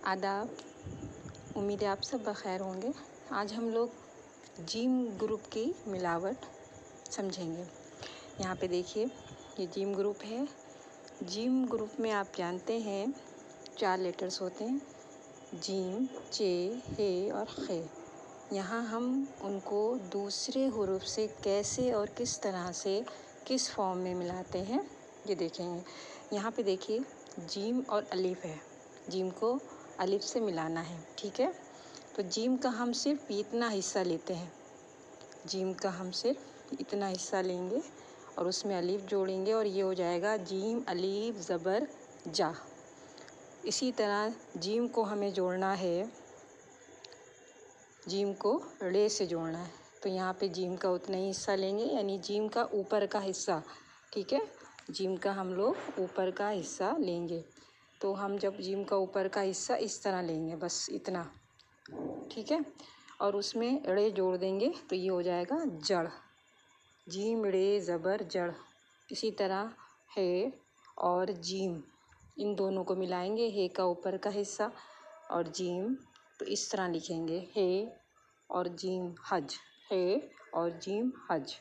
आदाब। उम्मीद है आप सब बखैर होंगे। आज हम लोग जीम ग्रुप की मिलावट समझेंगे। यहाँ पे देखिए, ये जीम ग्रुप है। जीम ग्रुप में आप जानते हैं 4 लेटर्स होते हैं, जीम, चे, हे और खे। यहाँ हम उनको दूसरे हुरूफ से कैसे और किस तरह से किस फॉर्म में मिलाते हैं ये देखेंगे। यहाँ पे देखिए, जीम और अलिफ है। जीम को अलिफ से मिलाना है, ठीक है। तो जीम का हम सिर्फ इतना हिस्सा लेते हैं। जीम का हम सिर्फ इतना हिस्सा लेंगे और उसमें अलिफ जोड़ेंगे और ये हो जाएगा जीम अलिफ ज़बर जा। इसी तरह जीम को हमें जोड़ना है, जीम को रे से जोड़ना है। तो यहाँ पे जीम का उतना ही हिस्सा लेंगे, यानी जीम का ऊपर का हिस्सा, ठीक है। जीम का हम लोग ऊपर का हिस्सा लेंगे। तो हम जब जीम का ऊपर का हिस्सा इस तरह लेंगे, बस इतना, ठीक है। और उसमें रे जोड़ देंगे तो ये हो जाएगा जड़। जीम रे ज़बर जड़। इसी तरह है और जीम, इन दोनों को मिलाएंगे, हे का ऊपर का हिस्सा और जीम, तो इस तरह लिखेंगे हे और जीम हज, हे और जीम हज।